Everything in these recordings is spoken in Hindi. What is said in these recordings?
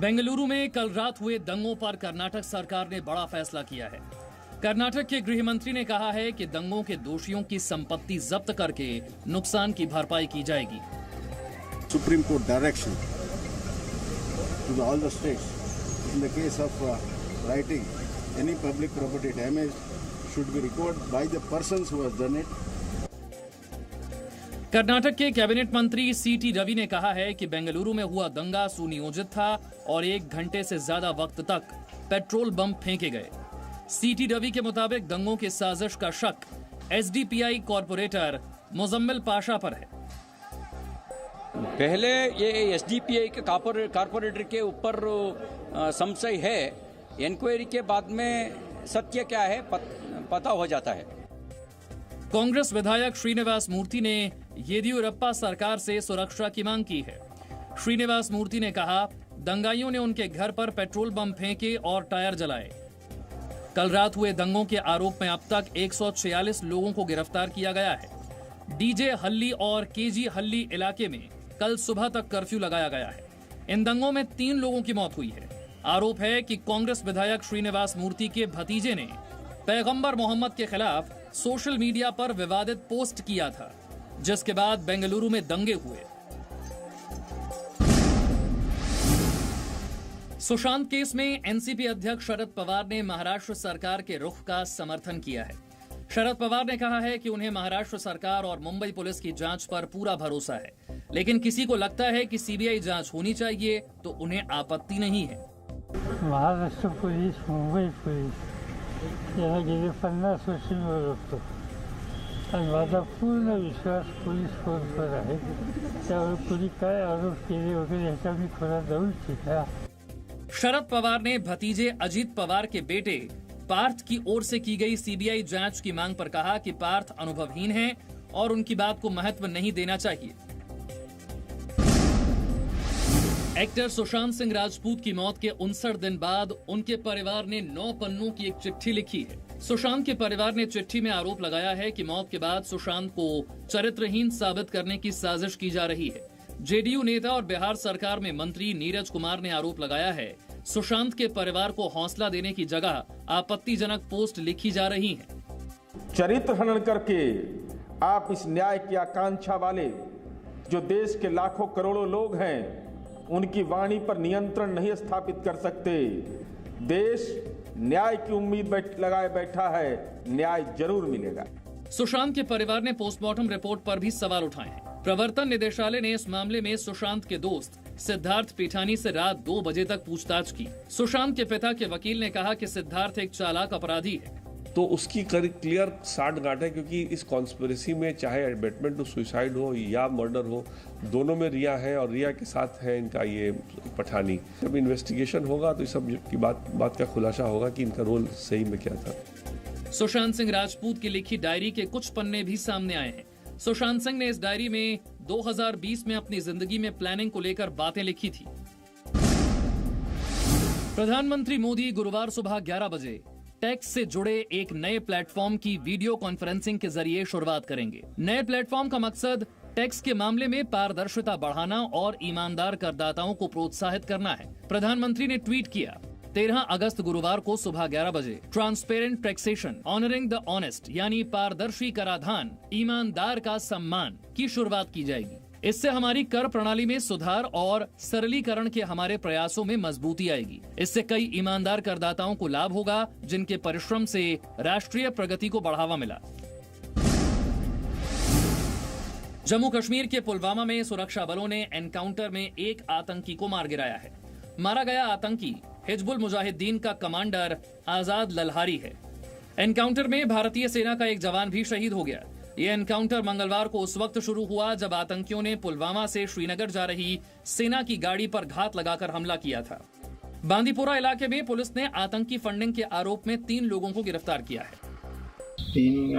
बेंगलुरु में कल रात हुए दंगों पर कर्नाटक सरकार ने बड़ा फैसला किया है। कर्नाटक के गृह मंत्री ने कहा है कि दंगों के दोषियों की संपत्ति जब्त करके नुकसान की भरपाई की जाएगी। Supreme Court direction to all the states in the case of rioting any public property damage should be record by the persons who have done it. Karnataka के कैबिनेट मंत्री सीटी रवि ने कहा है कि बेंगलुरु में हुआ दंगा सुनियोजित था और 1 घंटे से ज्यादा वक्त तक पेट्रोल बम फेंके गए। सीटी रवि के मुताबिक दंगों की साजिश का शक एसडीपीआई कॉरपोरेटर मुजम्मिल पाशा पर है। पहले ये एसडीपीआई के कॉरपोरेटर के ऊपर संशय है, इंक्वायरी के बाद में सत्य क्या है पता हो जाता है। कांग्रेस विधायक श्रीनिवास मूर्ति ने येदियुरप्पा सरकार से सुरक्षा की मांग की है। श्रीनिवास मूर्ति ने कहा, दंगाइयों ने उनके घर पर पेट्रोल बम फेंके और टायर जलाए। कल रात हुए दंगों के आरोप में अब तक 146 लोगों को गिरफ्तार किया गया है। डीजे हल्ली और केजी हल्ली इलाके में कल सुबह तक कर्फ्यू लगाया गया है। इन दंगों में 3 लोगों की मौत हुई है। आरोप है कि कांग्रेस विधायक श्रीनिवास मूर्ति के भतीजे ने पैगंबर मोहम्मद के खिलाफ सोशल मीडिया पर विवादित पोस्ट किया था, जिसके बाद बेंगलुरु में दंगे हुए। सुशांत केस में एनसीपी अध्यक्ष शरद पवार ने महाराष्ट्र सरकार के रुख का समर्थन किया है। शरद पवार ने कहा है कि उन्हें महाराष्ट्र सरकार और मुंबई पुलिस की जांच पर पूरा भरोसा है, लेकिन किसी को लगता है कि सीबीआई जांच होनी चाहिए तो उन्हें आपत्ति नहीं है। महाराष्ट्र पुलिस, मुंबई पुलिस याला गेले 50 वर्ष मी ओळखतो आणि माझा पूर्ण विश्वास पोलीस फोर्सवर आहे। त्यावर कुणी काय आरोप केले वगैरे ह्याचा मी खोला जाऊ शकता। शरद पवार ने भतीजे अजीत पवार के बेटे पार्थ की ओर से की गई सीबीआई जांच की मांग पर कहा कि पार्थ अनुभवहीन है और उनकी बात को महत्व नहीं देना चाहिए। एक्टर सुशांत सिंह राजपूत की मौत के 59 दिन बाद उनके परिवार ने 9 पन्नों की एक चिट्ठी लिखी है। सुशांत के परिवार ने चिट्ठी में आरोप लगाया है कि मौत के बाद सुशांत को चरित्रहीन साबित करने की साजिश की जा रही है। जेडीयू नेता और बिहार सरकार में मंत्री नीरज कुमार ने आरोप लगाया है, सुशांत के परिवार को हौसला देने की जगह आपत्तिजनक पोस्ट लिखी जा रही है। चरित्र हनन करके आप इस न्याय की आकांक्षा वाले जो देश के लाखों करोड़ों लोग हैं, उनकी वाणी पर नियंत्रण नहीं स्थापित कर सकते। देश न्याय की उम्मीद लगाए बैठा है, न्याय जरूर मिलेगा। सुशांत के परिवार ने पोस्टमार्टम रिपोर्ट पर भी सवाल उठाए हैं। प्रवर्तन निदेशालय ने इस मामले में सुशांत के दोस्त सिद्धार्थ पीठानी से रात 2 बजे तक पूछताछ की। सुशांत के पिता के वकील ने कहा कि सिद्धार्थ एक चालाक अपराधी है, तो उसकी क्लियर साठगांठ है, क्योंकि इस कॉन्स्पिरेसी में चाहे एडमिटमेंट टू सुसाइड हो या मर्डर हो, दोनों में रिया है और रिया के साथ है इनका ये पठानी। जब इन्वेस्टिगेशन होगा तो इस सब की बात का खुलासा होगा कि इनका रोल सही में क्या था। सुशांत सिंह राजपूत की लिखी डायरी के कुछ पन्ने भी सामने आए हैं। सुशांत सिंह ने इस डायरी में 2020 में अपनी जिंदगी में प्लानिंग को लेकर बातें लिखी थी। प्रधानमंत्री मोदी गुरुवार सुबह 11 बजे टैक्स से जुड़े एक नए प्लेटफॉर्म की वीडियो कॉन्फ्रेंसिंग के जरिए शुरुआत करेंगे। नए प्लेटफॉर्म का मकसद टैक्स के मामले में पारदर्शिता बढ़ाना और ईमानदार करदाताओं को प्रोत्साहित करना है। प्रधानमंत्री ने ट्वीट किया, 13 अगस्त गुरुवार को सुबह 11 बजे transparent taxation honouring the honest यानी पारदर्शी कराधान ईमानदार का सम्मान की शुरुआत की जाएगी। इससे हमारी कर प्रणाली में सुधार और सरलीकरण के हमारे प्रयासों में मजबूती आएगी। इससे कई ईमानदार करदाताओं को लाभ होगा, जिनके परिश्रम से राष्ट्रीय प्रगति को बढ़ावा मिला। जम्मू कश्मीर के पुलवामा में सुरक्षा बलों ने एनकाउंटर में एक आतंकी को मार गिराया है। मारा गया आतंकी हिजबुल मुजाहिदीन का कमांडर आजाद लल्हारी है। एनकाउंटर में भारतीय सेना का एक जवान भी शहीद हो गया। यह एनकाउंटर मंगलवार को उस वक्त शुरू हुआ जब आतंकियों ने पुलवामा से श्रीनगर जा रही सेना की गाड़ी पर घात लगाकर हमला किया था। बांदीपुरा इलाके में पुलिस ने आतंकी फंडिंग के आरोप में 3 लोगों को गिरफ्तार किया है। 3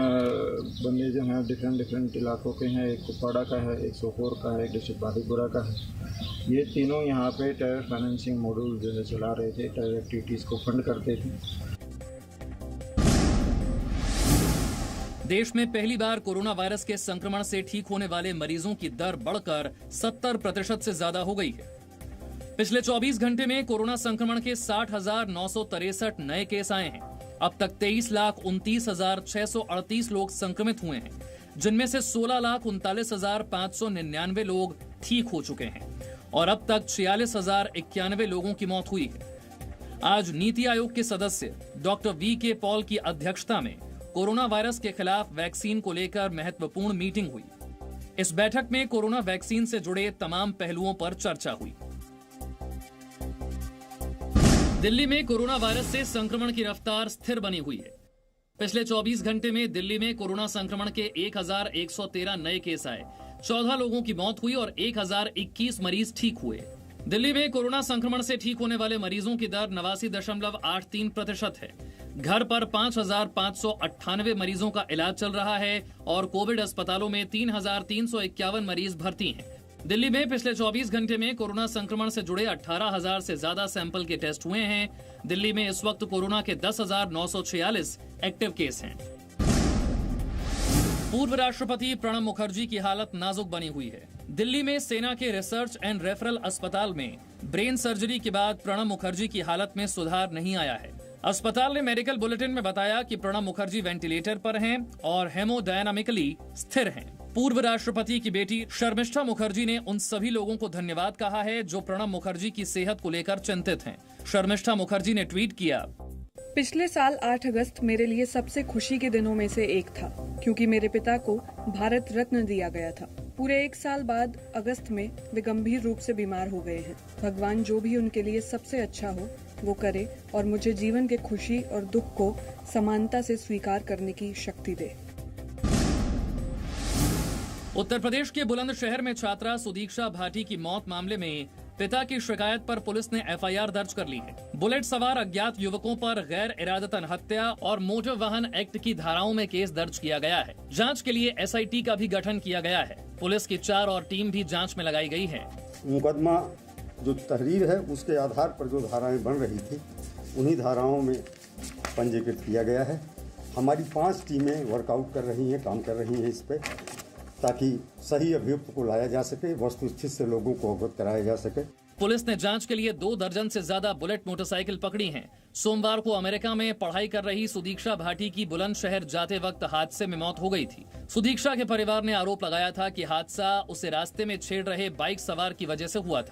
बंदे जो हैं डिफरेंट इलाकों के हैं। एक कुपवाड़ा का है, एक सोपोर का है, एक डिस्ट्रिक्ट बांदीपुरा का है। ये तीनों यहाँ पे टेरर फाइनेंसिंग मॉड्यूल जो है चला रहे थे, टेरर एक्टिविटीज को फंड करते थे। देश में पहली बार कोरोना वायरस के संक्रमण से ठीक होने वाले मरीजों की दर बढ़कर 70% से ज्यादा हो गई है। पिछले 24 घंटे में कोरोना संक्रमण के 60,963 नए केस आए हैं। अब तक 23,29,638 लोग संक्रमित हुए हैं, जिनमें से 16,39,599 लोग ठीक हो चुके हैं और अब तक 46,091 लोगों की मौत हुई है। आज नीति आयोग के सदस्य डॉक्टर वी.के. पॉल की अध्यक्षता में कोरोना वायरस के खिलाफ वैक्सीन को लेकर महत्वपूर्ण मीटिंग हुई। इस बैठक में कोरोना वैक्सीन से जुड़े तमाम पहलुओं पर चर्चा हुई। दिल्ली में कोरोना वायरस से संक्रमण की रफ्तार स्थिर बनी हुई है। पिछले 24 घंटे में दिल्ली में कोरोना संक्रमण के 1,113 नए केस आए, 14 लोगों की मौत हुई और 1,021 मरीज ठीक हुए। दिल्ली में कोरोना संक्रमण से ठीक होने वाले मरीजों की दर 89.83% है। घर पर 5,598 मरीजों का इलाज चल रहा है और कोविड अस्पतालों में 3,351 मरीज भर्ती हैं। दिल्ली में पिछले 24 घंटे में कोरोना संक्रमण से जुड़े 18,000 से ज्यादा सैंपल के टेस्ट हुए हैं। दिल्ली में इस वक्त कोरोना के 10,946 एक्टिव केस हैं। पूर्व राष्ट्रपति प्रणब मुखर्जी की हालत नाजुक बनी हुई है। दिल्ली में सेना के रिसर्च एंड रेफरल अस्पताल में ब्रेन सर्जरी के बाद प्रणब मुखर्जी की हालत में सुधार नहीं आया है। अस्पताल ने मेडिकल बुलेटिन में बताया कि प्रणब मुखर्जी वेंटिलेटर पर हैं और हेमोडायनामिकली स्थिर हैं। पूर्व राष्ट्रपति की बेटी शर्मिष्ठा मुखर्जी ने उन सभी लोगों को धन्यवाद कहा है जो प्रणब मुखर्जी की सेहत को लेकर चिंतित हैं। शर्मिष्ठा मुखर्जी ने ट्वीट किया, पिछले साल 8 अगस्त मेरे लिए सबसे खुशी के दिनों में से एक था, क्योंकि मेरे पिता को भारत रत्न दिया गया था। पूरे 1 साल बाद अगस्त में वे गंभीर रूप से बीमार हो गए हैं। भगवान जो भी उनके लिए सबसे अच्छा हो वो करे और मुझे जीवन के खुशी और दुख को समानता से स्वीकार करने की शक्ति दे। उत्तर प्रदेश के बुलंदशहर में छात्रा सुदीक्षा भाटी की मौत मामले में पिता की शिकायत पर पुलिस ने एफआईआर दर्ज कर ली है। बुलेट सवार अज्ञात युवकों पर गैर इरादतन हत्या और मोटर वाहन एक्ट की धाराओं में केस दर्ज किया गया है। जांच के लिए एसआईटी का भी गठन किया गया है। पुलिस की 4 और टीम भी जांच में लगाई गई है। मुकदमा जो तहरीर है उसके आधार पर जो धाराएं बन रही थी उन्हीं धाराओं में पंजीकृत किया गया है। हमारी 5 टीमें वर्कआउट कर रही हैं, काम कर रही हैं इस पे, ताकि सही अभियुक्त को लाया जा सके, वस्तुस्थिति से लोगों को अवगत कराया जा सके। पुलिस ने जांच के लिए 2 दर्जन से ज्यादा बुलेट मोटरसाइकिल पकड़ी हैं। सोमवार को अमेरिका में पढ़ाई कर रही सुदीक्षा भाटी की बुलंदशहर जाते वक्त हादसे में मौत हो गई थी। सुदीक्षा के परिवार ने आरोप लगाया था कि हादसा उसे रास्ते में छेड़ रहे बाइक सवार की वजह से हुआ था।